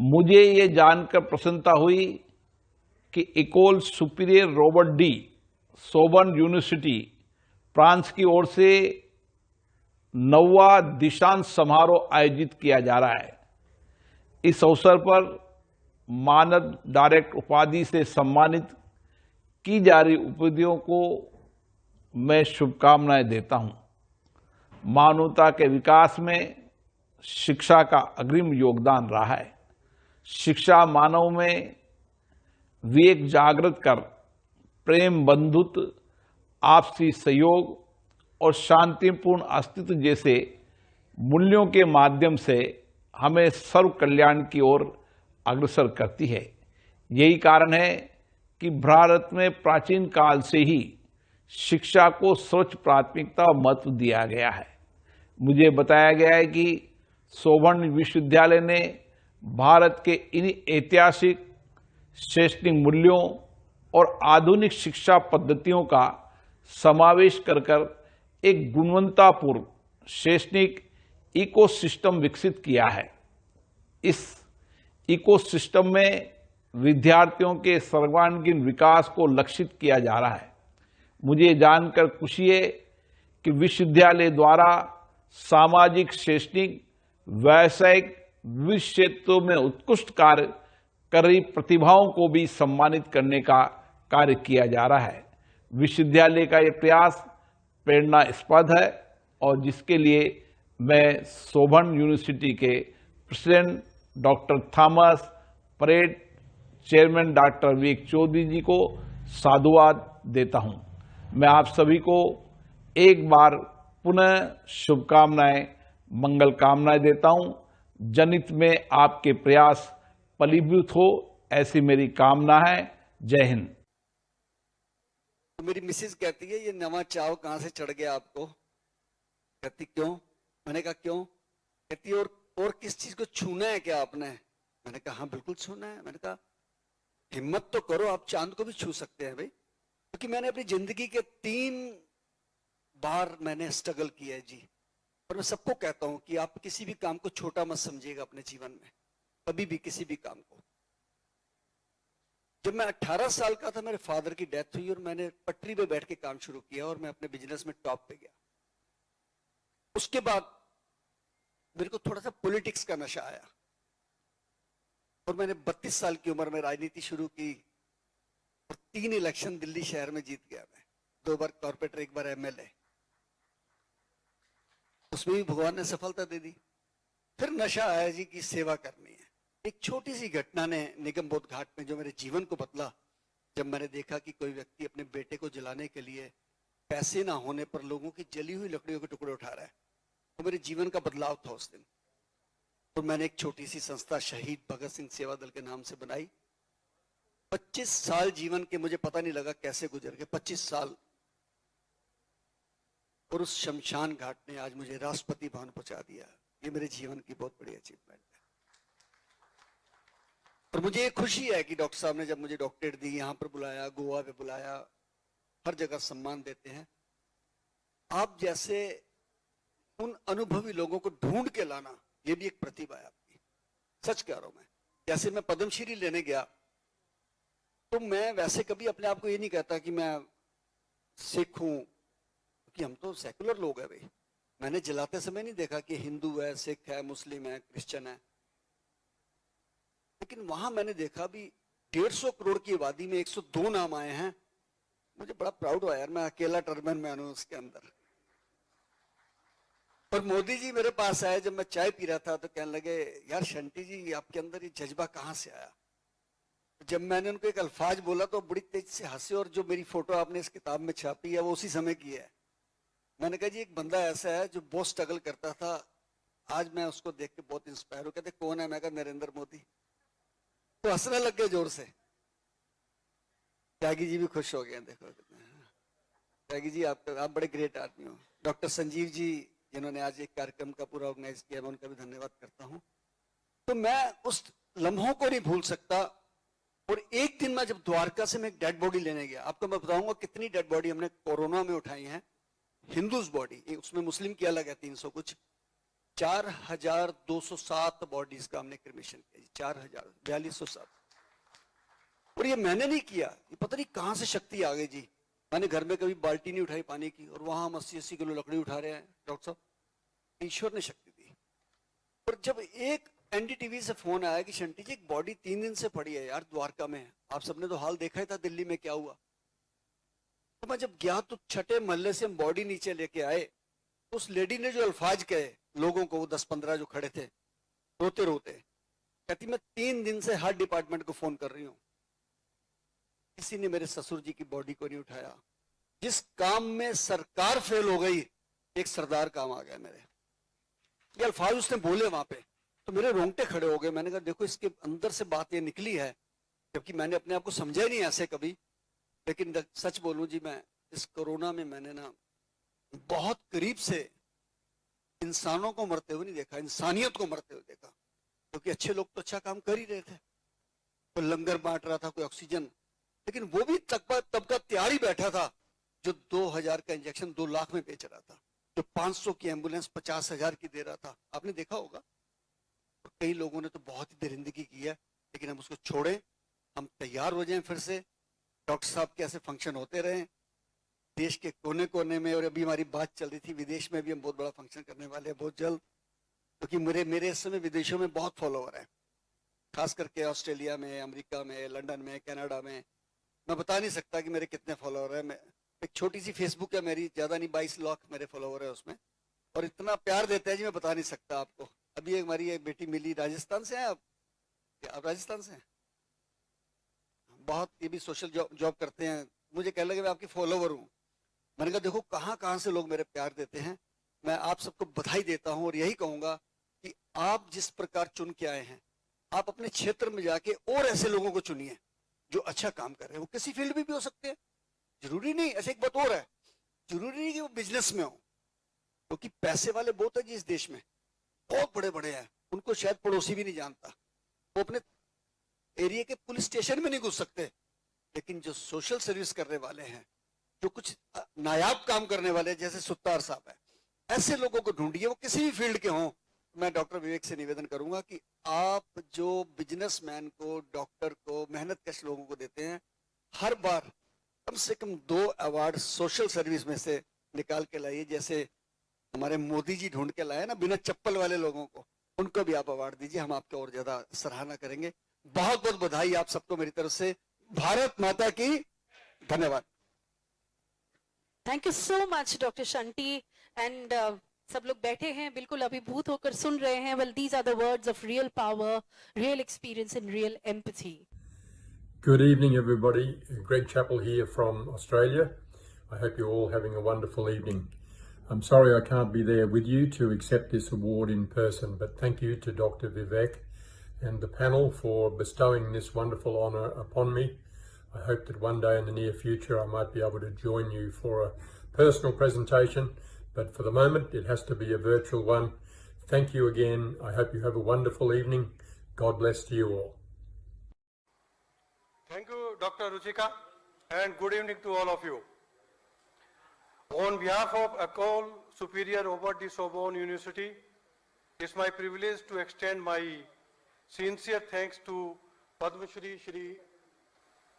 मुझे ये जानकर प्रसन्नता हुई कि Ecole Superieure Robert de Sorbonne University France की ओर से 9वां दीक्षांत समारोह आयोजित किया जा रहा है। इस अवसर पर मानद डायरेक्ट उपाधि से सम्मानित की जा रही उपलब्धियों को मैं शुभकामनाएं देता हूं। मानवता के विकास में शिक्षा का अग्रिम योगदान रहा है। शिक्षा मानव में विवेक जागृत कर प्रेम, बंधुत्व, आपसी सहयोग और शांतिपूर्ण अस्तित्व जैसे मूल्यों के माध्यम से हमें सर्व कल्याण की ओर अग्रसर करती है। यही कारण है कि भारत में प्राचीन काल से ही शिक्षा को सर्वोच्च प्राथमिकता और महत्व दिया गया है। मुझे बताया गया है कि सोबर्न विश्वविद्यालय ने भारत के इन ऐतिहासिक शैक्षणिक मूल्यों और आधुनिक शिक्षा पद्धतियों का समावेश कर एक गुणवत्तापूर्ण शैक्षणिक इकोसिस्टम विकसित किया है। इस इकोसिस्टम में विद्यार्थियों के सर्वांगीण विकास को लक्षित किया जा रहा है। मुझे जानकर खुशी है कि विश्वविद्यालय द्वारा सामाजिक, शैक्षणिक, व्यावसायिक विविध क्षेत्रों में उत्कृष्ट कार्य कर रही प्रतिभाओं को भी सम्मानित करने का कार्य किया जा रहा है। विश्वविद्यालय का यह प्रयास प्रेरणास्पद है और जिसके लिए मैं सोबर्न यूनिवर्सिटी के प्रेसिडेंट डॉक्टर थॉमस परेड, चेयरमैन डॉक्टर विवेक चौधरी जी को साधुवाद देता हूं। मैं आप सभी को एक बार पुनः शुभकामनाएं, मंगल कामनाएं देता हूं। जनहित में आपके प्रयास फलीभूत हो, ऐसी मेरी कामना है। जय हिंद। तो मेरी मिसेज कहती है, ये नवा चाव कहां से चढ़ गया आपको? कहती क्यों? मैंने कहा क्यों? कहती और किस चीज को छूना है क्या आपने? मैंने कहा हाँ बिल्कुल छूना है। मैंने कहा हिम्मत तो करो, आप चांद को भी छू सकते हैं भाई। क्योंकि मैंने अपनी जिंदगी के 3 बार मैंने स्ट्रगल किया है जी। और मैं सबको कहता हूं कि आप किसी भी काम को छोटा मत समझिएगा अपने जीवन में, कभी भी किसी भी काम को। जब मैं 18 साल का था, मेरे फादर की डेथ हुई और मैंने पटरी पे बैठ के काम शुरू किया और मैं अपने बिजनेस में टॉप पे गया। उसके बाद मेरे को थोड़ा सा पॉलिटिक्स का नशा आया और मैंने 32 साल की उम्र में राजनीति शुरू की और 3 इलेक्शन दिल्ली शहर में जीत गया मैं। 2 बार कॉर्पोरेटर, 1 बार एमएलए। उसमें भी भगवान ने सफलता दे दी। फिर नशा आया जी की सेवा करनी है। एक छोटी सी घटना ने निगमबोध घाट में जो मेरे जीवन को बदला, जब मैंने देखा कि कोई व्यक्ति अपने बेटे को जलाने के लिए पैसे ना होने पर लोगों की जली हुई लकड़ियों के टुकड़े उठा रहा है, तो मेरे जीवन का बदलाव था उस दिन। तो मैंने एक छोटी सी संस्था शहीद भगत सिंह सेवा दल के नाम से बनाई। 25 साल जीवन के मुझे पता नहीं लगा कैसे गुजर गए, 25 साल। और उस शमशान घाट ने आज मुझे राष्ट्रपति भवन पहुंचा दिया। ये मेरे जीवन की बहुत बड़ी अचीवमेंट है। और मुझे ये खुशी है कि डॉक्टर साहब ने जब मुझे डॉक्टरेट दी, यहां पर बुलाया, गोवा पे बुलाया, हर जगह सम्मान देते हैं। आप जैसे उन अनुभवी लोगों को ढूंढ के लाना, ये भी एक प्रतिभा है आपकी। सच कह रहा हूं मैं। जैसे मैं पद्मश्री लेने गया तो मैं वैसे कभी अपने आप को ये नहीं कहता कि मैं सिख हूं, क्योंकि हम तो सेकुलर लोग हैं भाई। मैंने जलाते समय नहीं देखा कि हिंदू है, सिख है, मुस्लिम है, क्रिश्चियन है। लेकिन वहां मैंने देखा भी 150 करोड़ की आबादी में 102 नाम आए हैं। मुझे बड़ा प्राउड हुआ यार, मैं अकेला टर्बन मैन हूं उसके अंदर। और मोदी जी मेरे पास आए जब मैं चाय पी रहा था, तो कहने लगे यार शंटी जी, आपके अंदर ये जज्बा कहां से आया? जब मैंने उनको एक अल्फाज बोला तो बड़ी तेज से हंसे, और जो मेरी फोटो आपने इस किताब में छापी है वो उसी समय की है। मैंने कहा जी एक बंदा ऐसा है जो बहुत स्ट्रगल करता था, आज मैं उसको देख के बहुत इंस्पायर हूं। कहते कौन है? मैं कहा नरेंद्र मोदी। तो हंसने लग गए जोर से। त्यागी जी भी खुश हो गए। देखो त्यागी जी, आप बड़े ग्रेट आदमी हो। डॉक्टर संजीव जी जिन्होंने आज एक कार्यक्रम का पूरा ऑर्गेनाइज किया, मैं उनका भी धन्यवाद करता हूं। तो मैं उस लम्हों को नहीं भूल सकता। और एक दिन मैं जब द्वारका से मैं एक डेड बॉडी लेने गया, आपको मैं बताऊंगा कितनी डेड बॉडी हमने कोरोना में उठाई है। हिंदूज बॉडी, उसमें मुस्लिम की अलग है 300 कुछ। 4207 बॉडीज का हमने क्रिमेशन किया जी, 4207। और ये मैंने नहीं किया, ये पता नहीं कहां से शक्ति आ गई जी। मैंने घर में कभी बाल्टी नहीं उठाई पानी की, और वहां हम 80-80 किलो लकड़ी उठा रहे हैं डॉक्टर साहब। ईश्वर ने शक्ति दी। और जब एक एनडीटीवी से फोन आया कि शंटी जी एक बॉडी 3 दिन से पड़ी है यार द्वारका में, आप सबने तो हाल देखा ही था दिल्ली में क्या हुआ। तो मैं जब गया तो छठे महल्ले से हम बॉडी नीचे लेके आए, उस लेडी ने जो अल्फाज कहे लोगों को, वो 10-15 जो खड़े थे रोते रोते, कहती मैं 3 दिन से हार्ट डिपार्टमेंट को फोन कर रही हूँ, किसी ने मेरे ससुर जी की बॉडी को नहीं उठाया। जिस काम में सरकार फेल हो गई, एक सरदार काम आ गया मेरे। ये अल्फाज उसने बोले वहां पे, तो मेरे रोंगटे खड़े हो गए। मैंने कहा देखो इसके अंदर से बात ये निकली है, जबकि मैंने अपने आप को समझा ही नहीं ऐसे कभी। लेकिन सच बोलूं जी, मैं इस कोरोना में मैंने ना बहुत करीब से इंसानों को मरते हुए नहीं देखा, इंसानियत को मरते हुए देखा। क्योंकि अच्छे लोग तो अच्छा काम कर ही रहे थे, कोई लंगर बांट रहा था, कोई ऑक्सीजन, लेकिन वो भी तब का तैयार ही बैठा था जो 2000 का इंजेक्शन 2 लाख में बेच रहा था, जो 500 की एम्बुलेंस 50,000 की दे रहा था। आपने देखा होगा। और कई लोगों ने तो बहुत ही दरिंदगी की है, लेकिन हम उसको छोड़ें, हम तैयार हो जाएं फिर से। डॉक्टर साहब के ऐसे फंक्शन होते रहे देश के कोने कोने में। और अभी हमारी बात चल रही थी, विदेश में भी हम बहुत बड़ा फंक्शन करने वाले हैं बहुत जल्द, क्योंकि मेरे इस समय विदेशों में बहुत फॉलोअर है, खास करके ऑस्ट्रेलिया में, अमेरिका में, लंदन में, कनाडा में। मैं बता नहीं सकता कि मेरे कितने फॉलोअर हैं। एक छोटी सी फेसबुक है मेरी, ज्यादा नहीं, 22 लाख मेरे फॉलोअर है उसमें, और इतना प्यार देते हैं जी मैं बता नहीं सकता आपको। अभी हमारी एक बेटी मिली, राजस्थान से है। आप राजस्थान से हैं? बहुत, ये भी सोशल जॉब करते हैं। मुझे कहने लगे मैं आपकी फॉलोवर हूँ। मैंने कहा देखो कहाँ कहाँ से लोग मेरे प्यार देते हैं। मैं आप सबको बधाई देता हूँ और यही कहूंगा कि आप जिस प्रकार चुन के आए हैं, आप अपने क्षेत्र में जाके और ऐसे लोगों को चुनिए जो अच्छा काम कर रहे हैं। वो किसी फील्ड में भी हो सकते हैं, जरूरी नहीं। ऐसे एक बात और है, जरूरी नहीं कि वो बिजनेस में हो, क्योंकि पैसे वाले बहुत है जी इस देश में, बहुत बड़े बड़े हैं, उनको शायद पड़ोसी भी नहीं जानता। वो अपने एरिया के पुलिस स्टेशन में नहीं घुस सकते। लेकिन जो सोशल सर्विस करने वाले हैं, जो कुछ नायाब काम करने वाले, जैसे सुत्तार साहब है, ऐसे लोगों को ढूंढिए, वो किसी भी फील्ड के हों। मैं डॉक्टर विवेक से निवेदन करूंगा कि आप जो बिजनेसमैन को, डॉक्टर को, मेहनत कश लोगों को देते हैं, हर बार कम से कम 2 अवार्ड सोशल सर्विस में से निकाल के लाइए। जैसे हमारे मोदी जी ढूंढ के लाए ना बिना चप्पल वाले लोगों को, उनको भी आप अवार्ड दीजिए, हम आपके और ज्यादा सराहना करेंगे। बहुत बहुत बधाई आप सबको मेरी तरफ से। भारत माता की। धन्यवाद। Thank you so much doctor Shunty. And सब लोग बैठे हैं बिल्कुल अभिभूत होकर सुन रहे हैं। Well these are the words of real power, real experience and real empathy. Good evening, everybody. Greg Chappell here from Australia. I hope you're all having a wonderful evening. I'm sorry I can't be there with you to accept this award in person, but thank you to Dr. Vivek and the panel for bestowing this wonderful honour upon me. I hope that one day in the near future I might be able to join you for a personal presentation, but for the moment it has to be a virtual one. Thank you again. I hope you have a wonderful evening. God bless to you all. Thank you, Dr. Ruchika, and good evening to all of you. On behalf of Ecole Superior Robert de Sorbonne University, it's my privilege to extend my sincere thanks to Padma Shri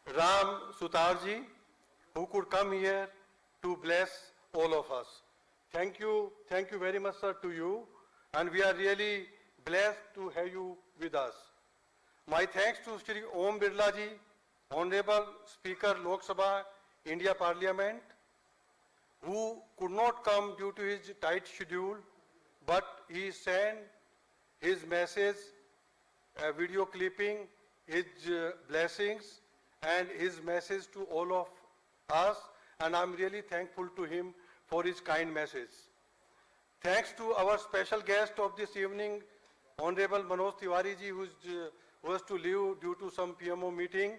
Ram Sutarji, who could come here to bless all of us. Thank you very much, sir, to you, and we are really blessed to have you with us. My thanks to Shri Om Birla ji, Honorable Speaker Lok Sabha, India Parliament, who could not come due to his tight schedule, but he sent his message, video clipping, his blessings, and his message to all of us, and I'm really thankful to him for his kind message. Thanks to our special guest of this evening, Honorable Manoj Tiwari ji, who was to leave due to some PMO meeting,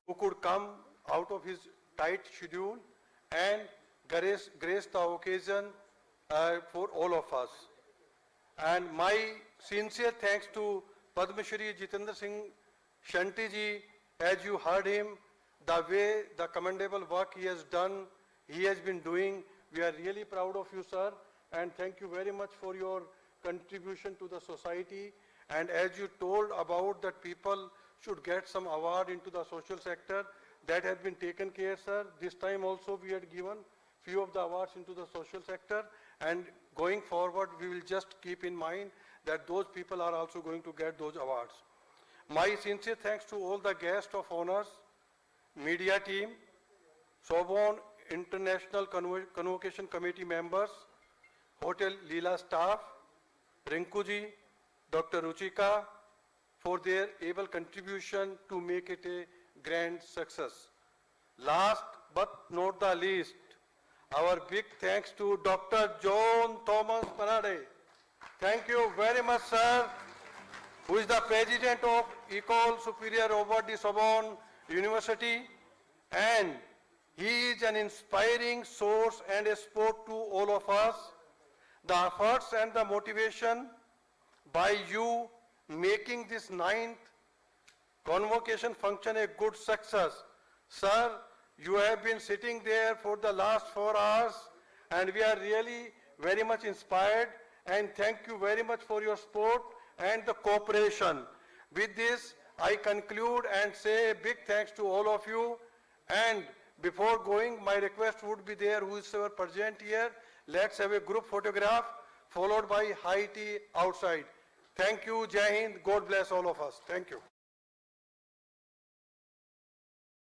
who could come out of his tight schedule and grace the occasion for all of us. And my sincere thanks to Padma Shri Jitendra Singh Shanti ji. As you heard him, the way, the commendable work he has done, he has been doing, we are really proud of you, sir, and thank you very much for your contribution to the society. And as you told about that people should get some award into the social sector, that has been taken care, sir. This time also we had given few of the awards into the social sector, and going forward we will just keep in mind that those people are also going to get those awards. My sincere thanks to all the guests of honors, media team, Sorbonne International Convocation Committee members, Hotel Leela staff, Rinku ji, Dr. Ruchika, for their able contribution to make it a grand success. Last but not the least, our big thanks to Dr. John Thomas Panade. Thank you very much, sir, who is the president of École Supérieure Robert de Sorbonne University, and he is an inspiring source and a support to all of us. The efforts and the motivation by you making this 9th convocation function a good success. Sir, you have been sitting there for the last 4 hours, and we are really very much inspired, and thank you very much for your support and the cooperation. With this, I conclude and say a big thanks to all of you, and before going, my request would be there, who is present here, let's have a group photograph followed by high tea outside. Thank you, Jai Hind, God bless all of us. Thank you.